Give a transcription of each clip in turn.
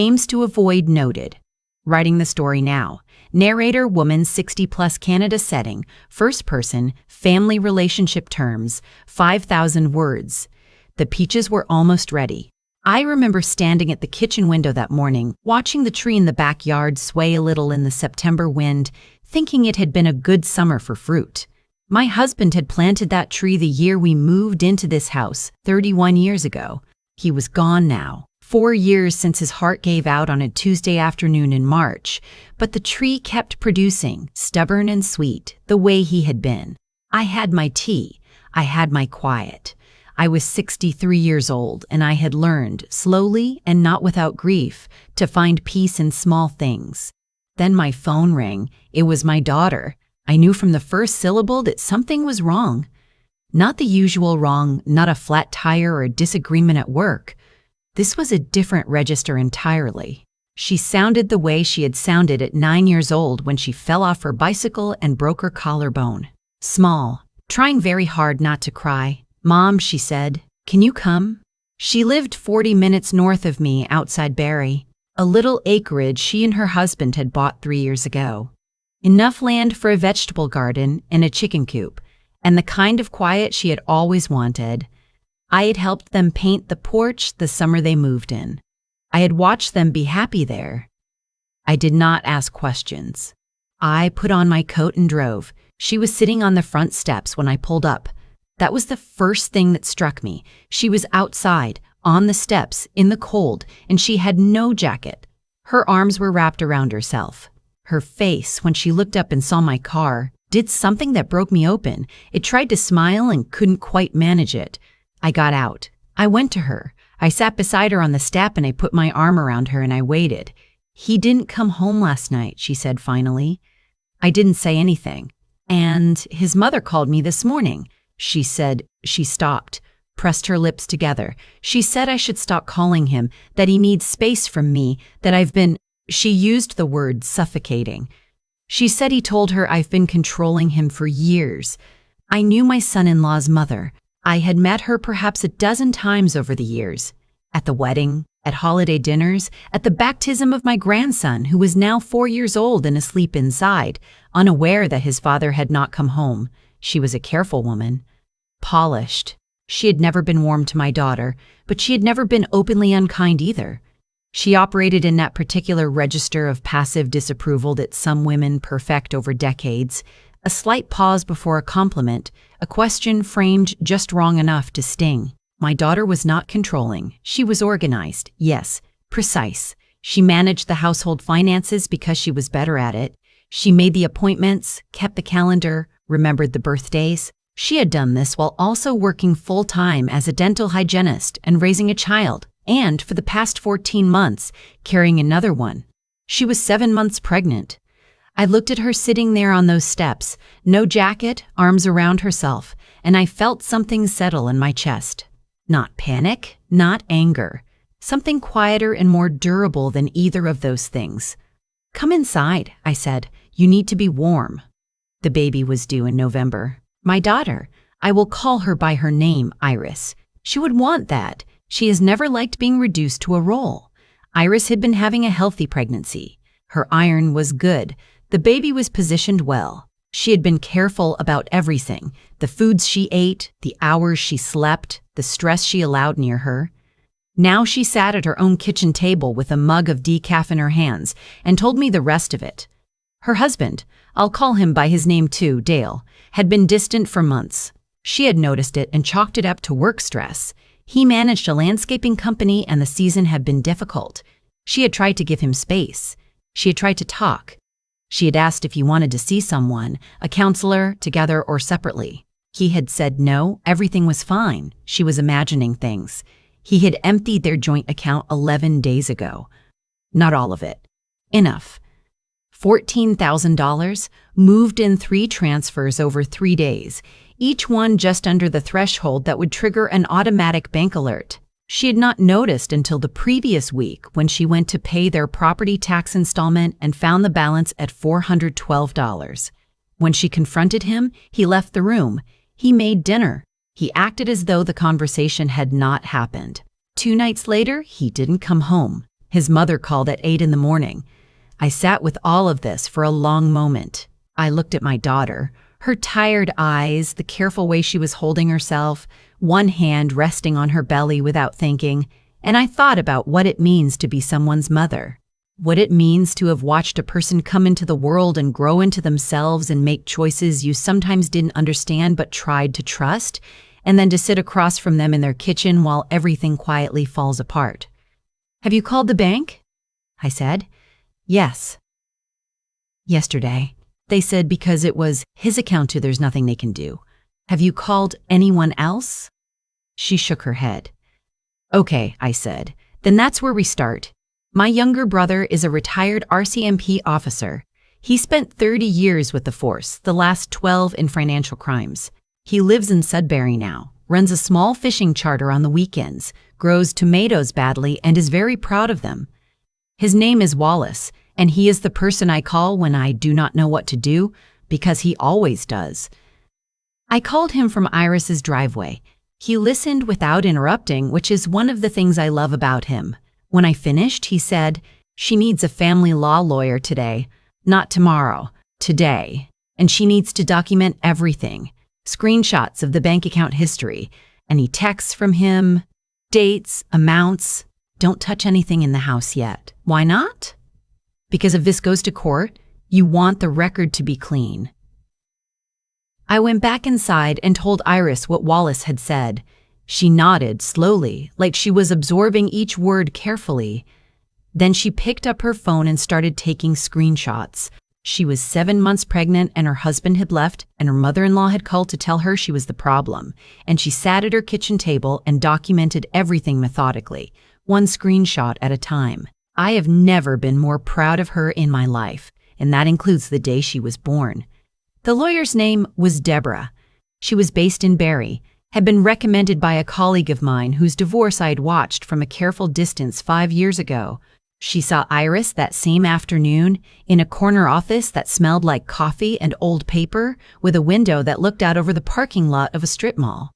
Aims to avoid noted. Writing the story now. Narrator woman 60 plus Canada setting. First person, family relationship terms, 5,000 words. The peaches were almost ready. I remember standing at the kitchen window that morning, watching the tree in the backyard sway a little in the September wind, thinking it had been a good summer for fruit. My husband had planted that tree the year we moved into this house, 31 years ago. He was gone now. 4 years since his heart gave out on a Tuesday afternoon in March, but the tree kept producing, stubborn and sweet, the way he had been. I had my tea. I had my quiet. I was 63 years old, and I had learned, slowly and not without grief, to find peace in small things. Then my phone rang. It was my daughter. I knew from the first syllable that something was wrong. Not the usual wrong, not a flat tire or a disagreement at work. This was a different register entirely. She sounded the way she had sounded at 9 years old when she fell off her bicycle and broke her collarbone. Small, trying very hard not to cry. "Mom," she said, "can you come?" She lived 40 minutes north of me outside Barrie, a little acreage she and her husband had bought 3 years ago. Enough land for a vegetable garden and a chicken coop, and the kind of quiet she had always wanted. I had helped them paint the porch the summer they moved in. I had watched them be happy there. I did not ask questions. I put on my coat and drove. She was sitting on the front steps when I pulled up. That was the first thing that struck me. She was outside, on the steps, in the cold, and she had no jacket. Her arms were wrapped around herself. Her face, when she looked up and saw my car, did something that broke me open. It tried to smile and couldn't quite manage it. I got out. I went to her. I sat beside her on the step and I put my arm around her and I waited. "He didn't come home last night," she said finally. I didn't say anything. "And his mother called me this morning," she said. She stopped, pressed her lips together. "She said I should stop calling him, that he needs space from me, that I've been—" she used the word suffocating. She said he told her I've been controlling him for years. I knew my son-in-law's mother. I had met her perhaps a dozen times over the years. At the wedding, at holiday dinners, at the baptism of my grandson, who was now 4 years old and asleep inside, unaware that his father had not come home. She was a careful woman. Polished. She had never been warm to my daughter, but she had never been openly unkind either. She operated in that particular register of passive disapproval that some women perfect over decades. A slight pause before a compliment, a question framed just wrong enough to sting. My daughter was not controlling. She was organized, yes, precise. She managed the household finances because she was better at it. She made the appointments, kept the calendar, remembered the birthdays. She had done this while also working full-time as a dental hygienist and raising a child, and for the past 14 months, carrying another one. She was 7 months pregnant. I looked at her sitting there on those steps, no jacket, arms around herself, and I felt something settle in my chest. Not panic, not anger. Something quieter and more durable than either of those things. "Come inside," I said. "You need to be warm." The baby was due in November. My daughter, I will call her by her name, Iris. She would want that. She has never liked being reduced to a role. Iris had been having a healthy pregnancy. Her iron was good. The baby was positioned well. She had been careful about everything, the foods she ate, the hours she slept, the stress she allowed near her. Now she sat at her own kitchen table with a mug of decaf in her hands and told me the rest of it. Her husband, I'll call him by his name too, Dale, had been distant for months. She had noticed it and chalked it up to work stress. He managed a landscaping company and the season had been difficult. She had tried to give him space. She had tried to talk. She had asked if he wanted to see someone, a counselor, together or separately. He had said no, everything was fine. She was imagining things. He had emptied their joint account 11 days ago. Not all of it. Enough. $14,000, moved in 3 transfers over 3 days, each one just under the threshold that would trigger an automatic bank alert. She had not noticed until the previous week when she went to pay their property tax installment and found the balance at $412. When she confronted him, he left the room. He made dinner. He acted as though the conversation had not happened. 2 nights later, he didn't come home. His mother called at 8 in the morning. I sat with all of this for a long moment. I looked at my daughter, her tired eyes, the careful way she was holding herself, one hand resting on her belly without thinking, and I thought about what it means to be someone's mother. What it means to have watched a person come into the world and grow into themselves and make choices you sometimes didn't understand but tried to trust, and then to sit across from them in their kitchen while everything quietly falls apart. "Have you called the bank?" I said. "Yes." "Yesterday. They said because it was his account too, there's nothing they can do. Have you called anyone else?" She shook her head. "Okay," I said. "Then that's where we start. My younger brother is a retired RCMP officer. He spent 30 years with the force, the last 12 in financial crimes. He lives in Sudbury now, runs a small fishing charter on the weekends, grows tomatoes badly, and is very proud of them. His name is Wallace, and he is the person I call when I do not know what to do, because he always does." I called him from Iris's driveway. He listened without interrupting, which is one of the things I love about him. When I finished, he said, "She needs a family law lawyer today, not tomorrow, today. And she needs to document everything, screenshots of the bank account history, any texts from him, dates, amounts. Don't touch anything in the house yet." "Why not?" "Because if this goes to court, you want the record to be clean." I went back inside and told Iris what Wallace had said. She nodded slowly, like she was absorbing each word carefully. Then she picked up her phone and started taking screenshots. She was 7 months pregnant and her husband had left, and her mother-in-law had called to tell her she was the problem. And she sat at her kitchen table and documented everything methodically, one screenshot at a time. I have never been more proud of her in my life, and that includes the day she was born. The lawyer's name was Deborah. She was based in Barrie, had been recommended by a colleague of mine whose divorce I had watched from a careful distance 5 years ago. She saw Iris that same afternoon in a corner office that smelled like coffee and old paper, with a window that looked out over the parking lot of a strip mall.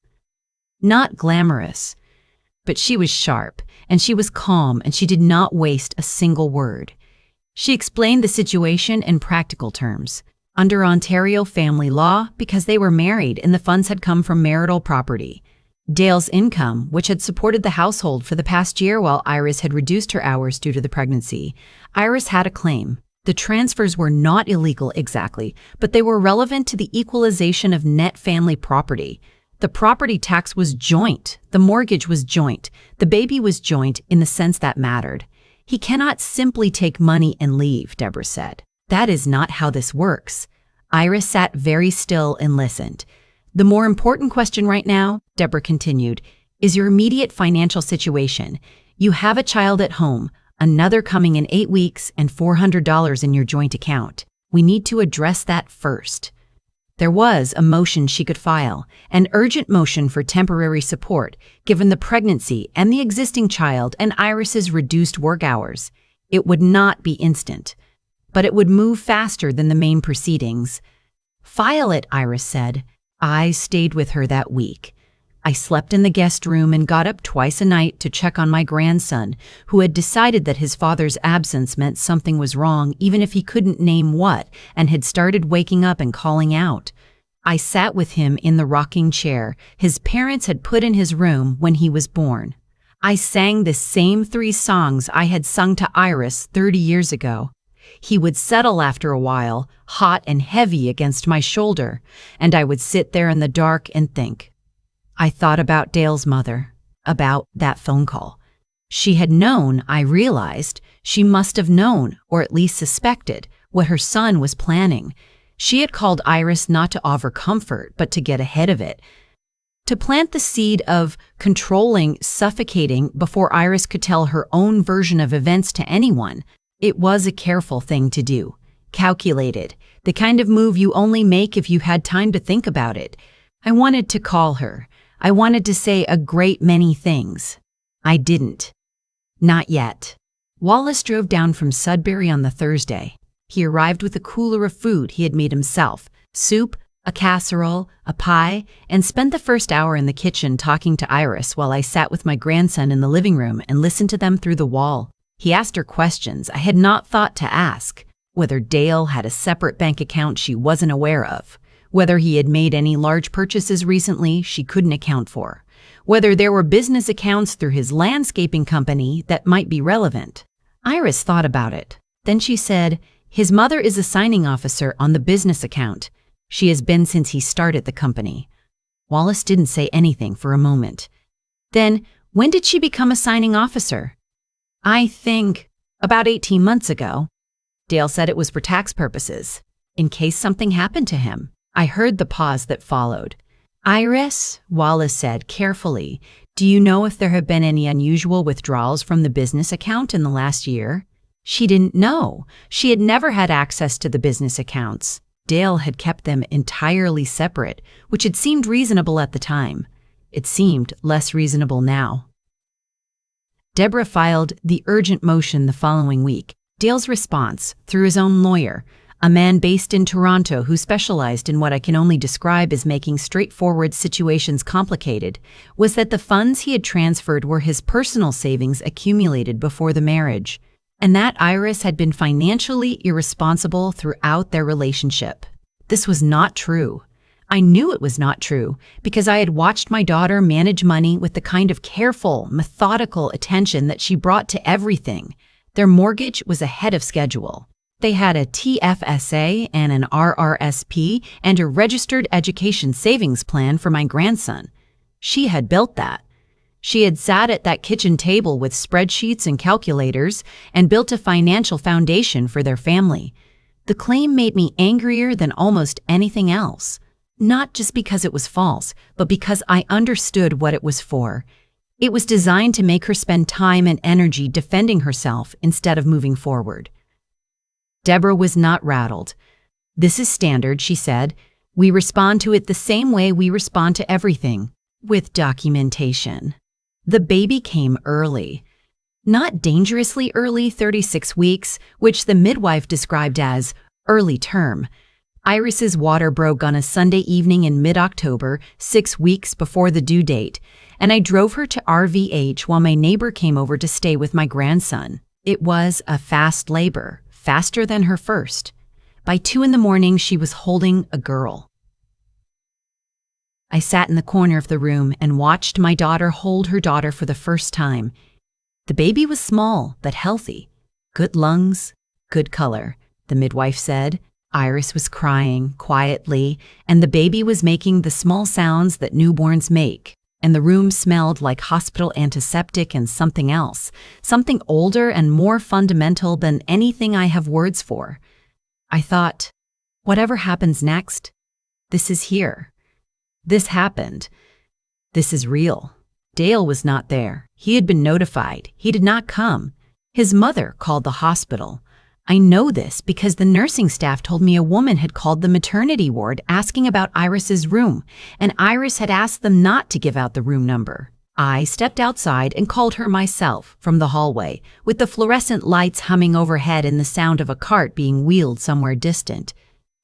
Not glamorous, but she was sharp, and she was calm, and she did not waste a single word. She explained the situation in practical terms. Under Ontario family law, because they were married and the funds had come from marital property. Dale's income, which had supported the household for the past year while Iris had reduced her hours due to the pregnancy. Iris had a claim. The transfers were not illegal exactly, but they were relevant to the equalization of net family property. The property tax was joint. The mortgage was joint. The baby was joint in the sense that mattered. "He cannot simply take money and leave," Deborah said. "That is not how this works." Iris sat very still and listened. "The more important question right now," Deborah continued, "is your immediate financial situation. You have a child at home, another coming in 8 weeks, and $400 in your joint account. We need to address that first." There was a motion she could file, an urgent motion for temporary support, given the pregnancy and the existing child and Iris's reduced work hours. It would not be instant, but it would move faster than the main proceedings. "File it," Iris said. I stayed with her that week. I slept in the guest room and got up twice a night to check on my grandson, who had decided that his father's absence meant something was wrong, even if he couldn't name what, and had started waking up and calling out. I sat with him in the rocking chair his parents had put in his room when he was born. I sang the same 3 songs I had sung to Iris 30 years ago. He would settle after a while, hot and heavy against my shoulder, and I would sit there in the dark and think. I thought about Dale's mother, about that phone call. She had known, I realized. She must have known, or at least suspected, what her son was planning. She had called Iris not to offer comfort, but to get ahead of it. To plant the seed of controlling, suffocating before Iris could tell her own version of events to anyone. It was a careful thing to do, calculated, the kind of move you only make if you had time to think about it. I wanted to call her. I wanted to say a great many things. I didn't. Not yet. Wallace drove down from Sudbury on the Thursday. He arrived with a cooler of food he had made himself, soup, a casserole, a pie, and spent the first hour in the kitchen talking to Iris while I sat with my grandson in the living room and listened to them through the wall. He asked her questions I had not thought to ask, whether Dale had a separate bank account she wasn't aware of, whether he had made any large purchases recently she couldn't account for, whether there were business accounts through his landscaping company that might be relevant. Iris thought about it. Then she said, "His mother is a signing officer on the business account. She has been since he started the company." Wallace didn't say anything for a moment. "Then, when did she become a signing officer?" "I think about 18 months ago. Dale said it was for tax purposes, in case something happened to him." I heard the pause that followed. "Iris," Wallace said carefully, "do you know if there have been any unusual withdrawals from the business account in the last year?" She didn't know. She had never had access to the business accounts. Dale had kept them entirely separate, which had seemed reasonable at the time. It seemed less reasonable now. Deborah filed the urgent motion the following week. Dale's response, through his own lawyer, a man based in Toronto who specialized in what I can only describe as making straightforward situations complicated, was that the funds he had transferred were his personal savings accumulated before the marriage, and that Iris had been financially irresponsible throughout their relationship. This was not true. I knew it was not true because I had watched my daughter manage money with the kind of careful, methodical attention that she brought to everything. Their mortgage was ahead of schedule. They had a TFSA and an RRSP and a registered education savings plan for my grandson. She had built that. She had sat at that kitchen table with spreadsheets and calculators and built a financial foundation for their family. The claim made me angrier than almost anything else, not just because it was false, but because I understood what it was for. It was designed to make her spend time and energy defending herself instead of moving forward. Deborah was not rattled. "This is standard," she said. "We respond to it the same way we respond to everything, with documentation." The baby came early. Not dangerously early, 36 weeks, which the midwife described as early term. Iris's water broke on a Sunday evening in mid-October, 6 weeks before the due date, and I drove her to RVH while my neighbor came over to stay with my grandson. It was a fast labor, faster than her first. By 2 in the morning, she was holding a girl. I sat in the corner of the room and watched my daughter hold her daughter for the first time. The baby was small but healthy. Good lungs, good color, the midwife said. Iris was crying quietly, and the baby was making the small sounds that newborns make. And the room smelled like hospital antiseptic and something else, something older and more fundamental than anything I have words for. I thought, whatever happens next, this is here. This happened. This is real. Dale was not there. He had been notified. He did not come. His mother called the hospital. I know this because the nursing staff told me a woman had called the maternity ward asking about Iris's room, and Iris had asked them not to give out the room number. I stepped outside and called her myself from the hallway, with the fluorescent lights humming overhead and the sound of a cart being wheeled somewhere distant.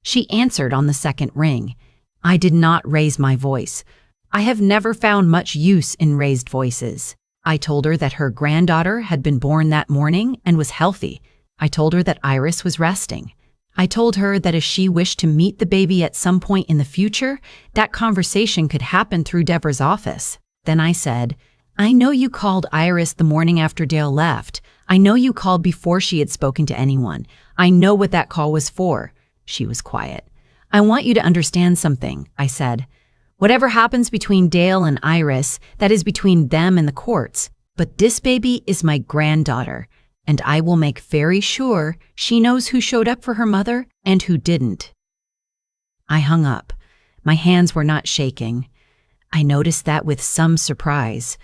She answered on the second ring. I did not raise my voice. I have never found much use in raised voices. I told her that her granddaughter had been born that morning and was healthy. I told her that Iris was resting. I told her that if she wished to meet the baby at some point in the future, that conversation could happen through Deborah's office. Then I said, "I know you called Iris the morning after Dale left. I know you called before she had spoken to anyone. I know what that call was for." She was quiet. "I want you to understand something," I said. "Whatever happens between Dale and Iris, that is between them and the courts. But this baby is my granddaughter, and I will make very sure she knows who showed up for her mother and who didn't." I hung up. My hands were not shaking. I noticed that with some surprise.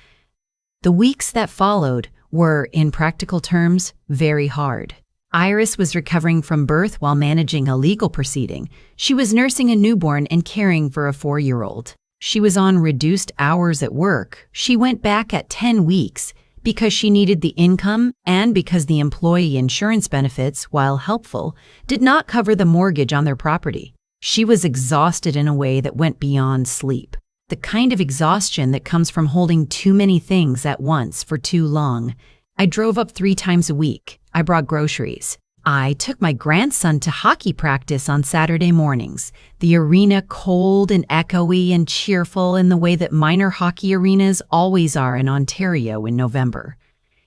The weeks that followed were, in practical terms, very hard. Iris was recovering from birth while managing a legal proceeding. She was nursing a newborn and caring for a 4-year-old. She was on reduced hours at work. She went back at 10 weeks because she needed the income and because the employee insurance benefits, while helpful, did not cover the mortgage on their property. She was exhausted in a way that went beyond sleep. The kind of exhaustion that comes from holding too many things at once for too long. I drove up 3 times a week. I brought groceries. I took my grandson to hockey practice on Saturday mornings, the arena cold and echoey and cheerful in the way that minor hockey arenas always are in Ontario in November.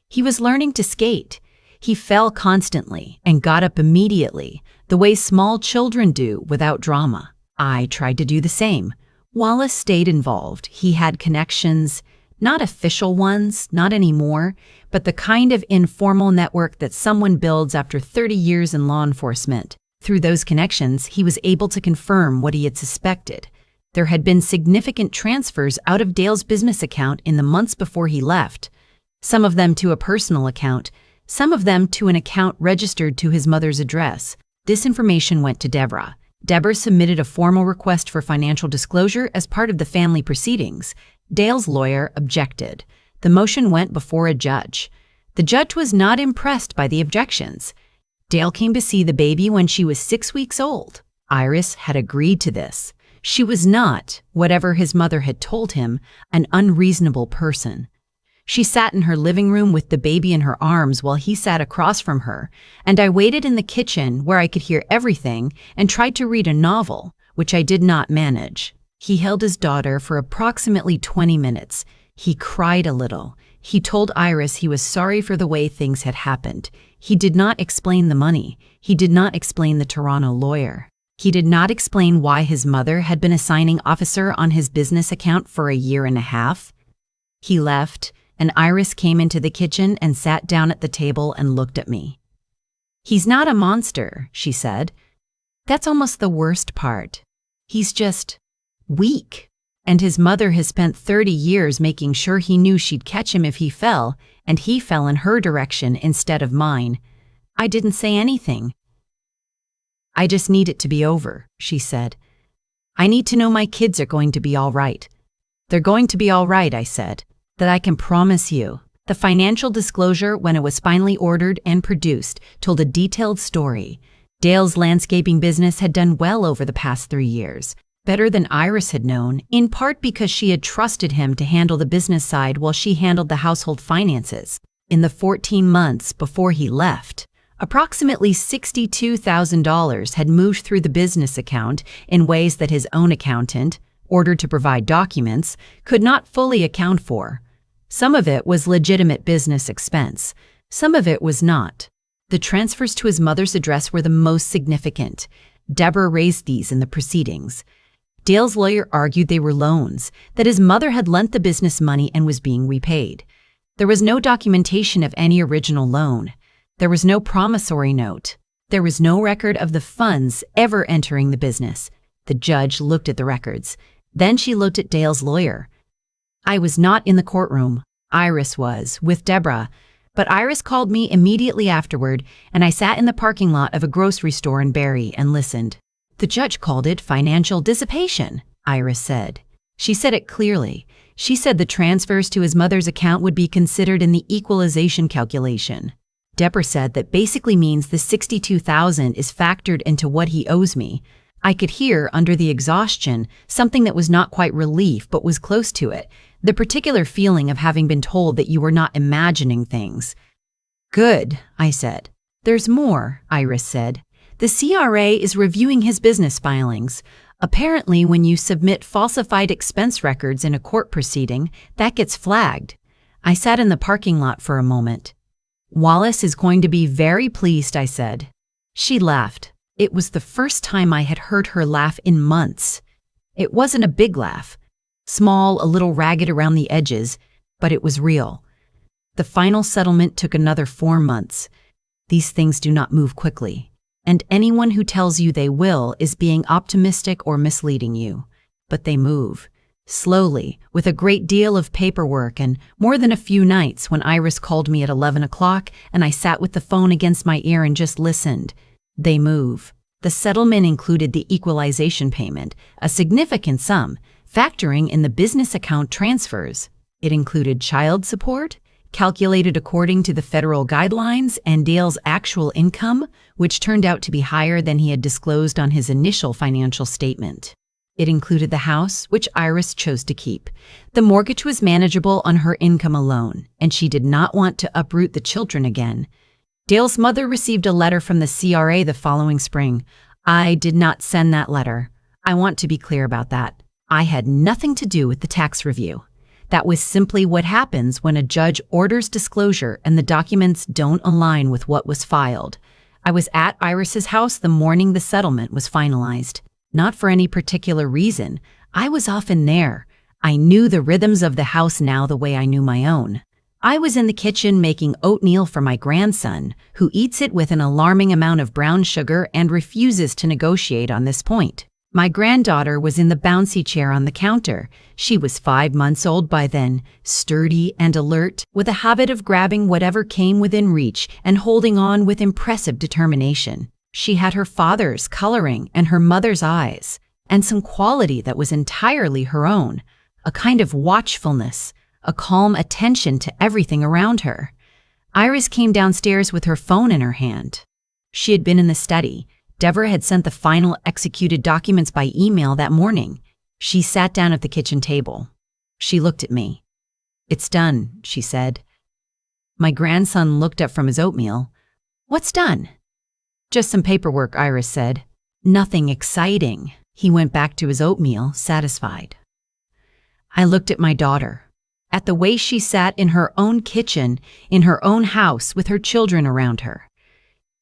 He was learning to skate. He fell constantly and got up immediately, the way small children do without drama. I tried to do the same. Wallace stayed involved. He had connections, not official ones, not anymore, but the kind of informal network that someone builds after 30 years in law enforcement. Through those connections, he was able to confirm what he had suspected. There had been significant transfers out of Dale's business account in the months before he left, some of them to a personal account, some of them to an account registered to his mother's address. This information went to Deborah. Deborah submitted a formal request for financial disclosure as part of the family proceedings. Dale's lawyer objected. The motion went before a judge. The judge was not impressed by the objections. Dale came to see the baby when she was 6 weeks old. Iris had agreed to this. She was not, whatever his mother had told him, an unreasonable person. She sat in her living room with the baby in her arms while he sat across from her, and I waited in the kitchen where I could hear everything and tried to read a novel, which I did not manage. He held his daughter for approximately 20 minutes. He cried a little. He told Iris he was sorry for the way things had happened. He did not explain the money. He did not explain the Toronto lawyer. He did not explain why his mother had been a signing officer on his business account for a year and a half. He left, and Iris came into the kitchen and sat down at the table and looked at me. "He's not a monster," she said. "That's almost the worst part. He's just weak. And his mother has spent 30 years making sure he knew she'd catch him if he fell, and he fell in her direction instead of mine. I didn't say anything. I just need it to be over," she said. "I need to know my kids are going to be all right." "They're going to be all right," I said. "That I can promise you." The financial disclosure, when it was finally ordered and produced, told a detailed story. Dale's landscaping business had done well over the past 3 years, better than Iris had known, in part because she had trusted him to handle the business side while she handled the household finances. In the 14 months before he left, approximately $62,000 had moved through the business account in ways that his own accountant, ordered to provide documents, could not fully account for. Some of it was legitimate business expense. Some of it was not. The transfers to his mother's address were the most significant. Deborah raised these in the proceedings. Dale's lawyer argued they were loans, that his mother had lent the business money and was being repaid. There was no documentation of any original loan. There was no promissory note. There was no record of the funds ever entering the business. The judge looked at the records. Then she looked at Dale's lawyer. I was not in the courtroom. Iris was, with Deborah. But Iris called me immediately afterward, and I sat in the parking lot of a grocery store in Barrie and listened. "The judge called it financial dissipation," Iris said. She said it clearly. She said the transfers to his mother's account would be considered in the equalization calculation. Deborah said that basically means the $62,000 is factored into what he owes me. I could hear, under the exhaustion, something that was not quite relief but was close to it, the particular feeling of having been told that you were not imagining things. "Good," I said. "There's more," Iris said. "The CRA is reviewing his business filings. Apparently, when you submit falsified expense records in a court proceeding, that gets flagged." I sat in the parking lot for a moment. "Wallace is going to be very pleased," I said. She laughed. It was the first time I had heard her laugh in months. It wasn't a big laugh. Small, a little ragged around the edges, but it was real. The final settlement took another 4 months. These things do not move quickly, and anyone who tells you they will is being optimistic or misleading you. But they move. Slowly, with a great deal of paperwork and more than a few nights when Iris called me at 11 o'clock and I sat with the phone against my ear and just listened. They move. The settlement included the equalization payment, a significant sum, factoring in the business account transfers. It included child support, calculated according to the federal guidelines, and Dale's actual income, which turned out to be higher than he had disclosed on his initial financial statement. It included the house, which Iris chose to keep. The mortgage was manageable on her income alone, and she did not want to uproot the children again. Dale's mother received a letter from the CRA the following spring. I did not send that letter. I want to be clear about that. I had nothing to do with the tax review. That was simply what happens when a judge orders disclosure and the documents don't align with what was filed. I was at Iris's house the morning the settlement was finalized. Not for any particular reason. I was often there. I knew the rhythms of the house now the way I knew my own. I was in the kitchen making oatmeal for my grandson, who eats it with an alarming amount of brown sugar and refuses to negotiate on this point. My granddaughter was in the bouncy chair on the counter. She was 5 months old by then, sturdy and alert, with a habit of grabbing whatever came within reach and holding on with impressive determination. She had her father's coloring and her mother's eyes, and some quality that was entirely her own, a kind of watchfulness, a calm attention to everything around her. Iris came downstairs with her phone in her hand. She had been in the study. Deborah had sent the final executed documents by email that morning. She sat down at the kitchen table. She looked at me. "It's done," she said. My grandson looked up from his oatmeal. "What's done?" "Just some paperwork," Iris said. "Nothing exciting." He went back to his oatmeal, satisfied. I looked at my daughter, at the way she sat in her own kitchen, in her own house with her children around her.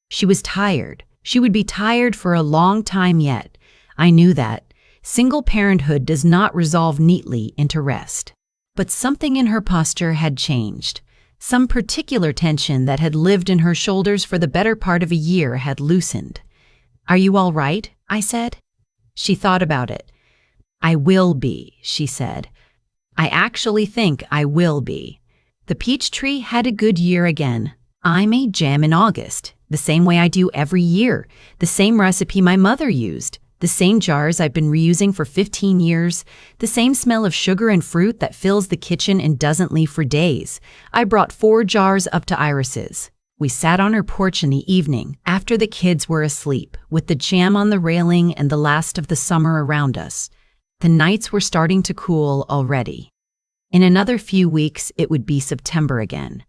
She was tired. She would be tired for a long time yet. I knew that. Single parenthood does not resolve neatly into rest. But something in her posture had changed. Some particular tension that had lived in her shoulders for the better part of a year had loosened. "Are you all right?" I said. She thought about it. "I will be," she said. "I actually think I will be." The peach tree had a good year again. I made jam in August, the same way I do every year, the same recipe my mother used, the same jars I've been reusing for 15 years, the same smell of sugar and fruit that fills the kitchen and doesn't leave for days. I brought 4 jars up to Iris's. We sat on her porch in the evening, after the kids were asleep, with the jam on the railing and the last of the summer around us. The nights were starting to cool already. In another few weeks, it would be September again.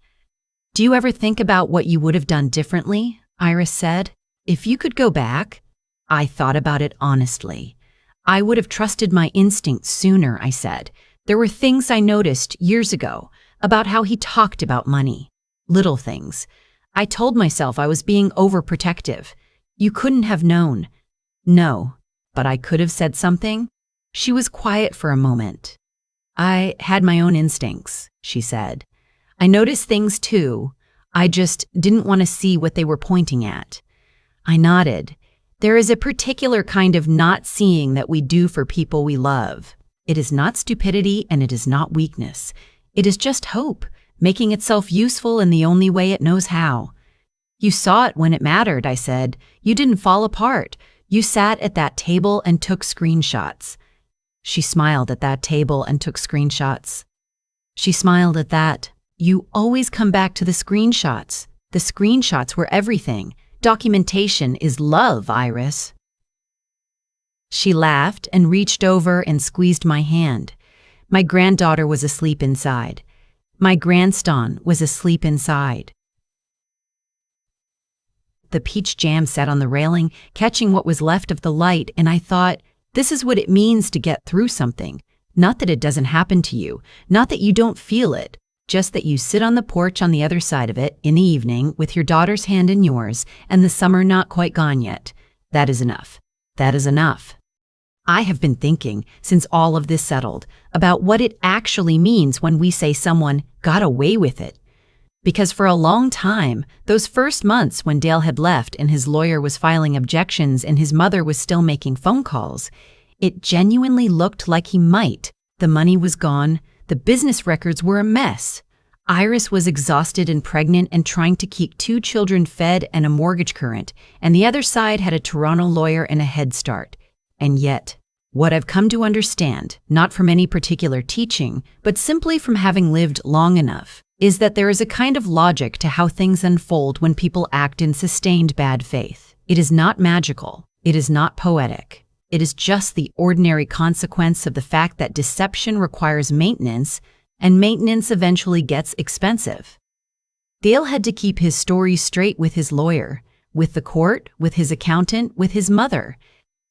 "Do you ever think about what you would have done differently?" Iris said. "If you could go back?" I thought about it honestly. "I would have trusted my instincts sooner," I said. "There were things I noticed years ago about how he talked about money. Little things. I told myself I was being overprotective. You couldn't have known." "No, but I could have said something." She was quiet for a moment. "I had my own instincts," she said. "I noticed things too. I just didn't want to see what they were pointing at." I nodded. There is a particular kind of not seeing that we do for people we love. It is not stupidity and it is not weakness. It is just hope, making itself useful in the only way it knows how. "You saw it when it mattered," I said. "You didn't fall apart. You sat at that table and took screenshots." She smiled at that table and took screenshots. She smiled at that. "You always come back to the screenshots. The screenshots were everything. Documentation is love, Iris." She laughed and reached over and squeezed my hand. My granddaughter was asleep inside. My grandson was asleep inside. The peach jam sat on the railing, catching what was left of the light, and I thought, this is what it means to get through something. Not that it doesn't happen to you, not that you don't feel it, just that you sit on the porch on the other side of it in the evening with your daughter's hand in yours and the summer not quite gone yet. That is enough. That is enough. I have been thinking, since all of this settled, about what it actually means when we say someone got away with it. Because for a long time, those first months when Dale had left and his lawyer was filing objections and his mother was still making phone calls, it genuinely looked like he might. The money was gone. The business records were a mess. Iris was exhausted and pregnant and trying to keep 2 children fed and a mortgage current, and the other side had a Toronto lawyer and a head start. And yet, what I've come to understand, not from any particular teaching, but simply from having lived long enough, is that there is a kind of logic to how things unfold when people act in sustained bad faith. It is not magical. It is not poetic. It is just the ordinary consequence of the fact that deception requires maintenance, and maintenance eventually gets expensive. Dale had to keep his story straight with his lawyer, with the court, with his accountant, with his mother.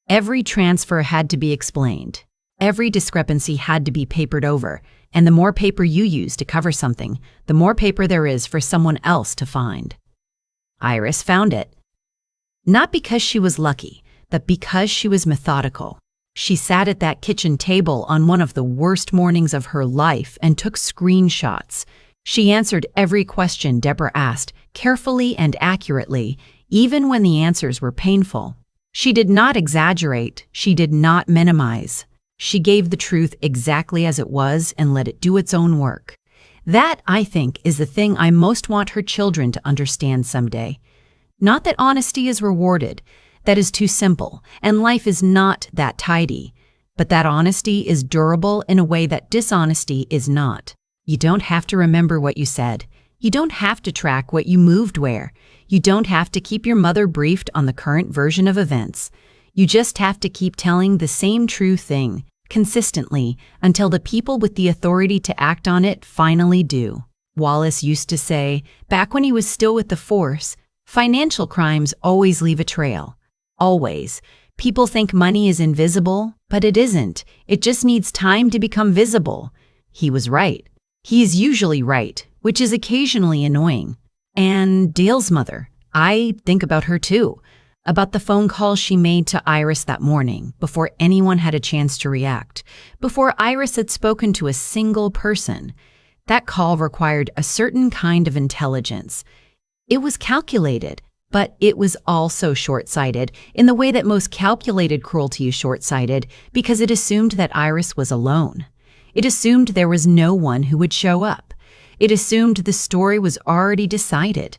Every transfer had to be explained. Every discrepancy had to be papered over, and the more paper you use to cover something, the more paper there is for someone else to find. Iris found it. Not because she was lucky, but because she was methodical. She sat at that kitchen table on one of the worst mornings of her life and took screenshots. She answered every question Deborah asked, carefully and accurately, even when the answers were painful. She did not exaggerate, she did not minimize. She gave the truth exactly as it was and let it do its own work. That, I think, is the thing I most want her children to understand someday. Not that honesty is rewarded. That is too simple, and life is not that tidy. But that honesty is durable in a way that dishonesty is not. You don't have to remember what you said. You don't have to track what you moved where. You don't have to keep your mother briefed on the current version of events. You just have to keep telling the same true thing, consistently, until the people with the authority to act on it finally do. Wallace used to say, back when he was still with the force, financial crimes always leave a trail. Always. People think money is invisible, but it isn't. It just needs time to become visible. He was right. He is usually right, which is occasionally annoying. And Dale's mother. I think about her too. About the phone call she made to Iris that morning, before anyone had a chance to react, before Iris had spoken to a single person. That call required a certain kind of intelligence. It was calculated, but it was also short-sighted in the way that most calculated cruelty is short-sighted, because it assumed that Iris was alone. It assumed there was no one who would show up. It assumed the story was already decided.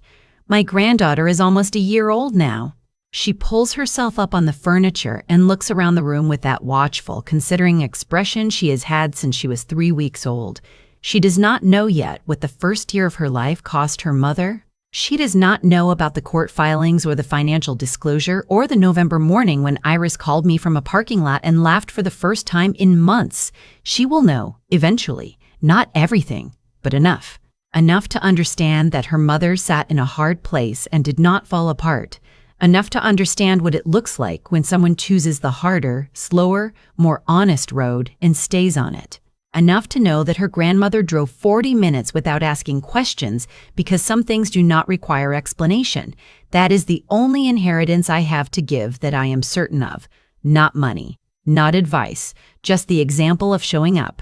My granddaughter is almost a year old now. She pulls herself up on the furniture and looks around the room with that watchful, considering expression she has had since she was 3 weeks old. She does not know yet what the first year of her life cost her mother. She does not know about the court filings or the financial disclosure or the November morning when Iris called me from a parking lot and laughed for the first time in months. She will know, eventually, not everything, but enough. Enough to understand that her mother sat in a hard place and did not fall apart. Enough to understand what it looks like when someone chooses the harder, slower, more honest road and stays on it. Enough to know that her grandmother drove 40 minutes without asking questions because some things do not require explanation. That is the only inheritance I have to give that I am certain of. Not money, not advice, just the example of showing up.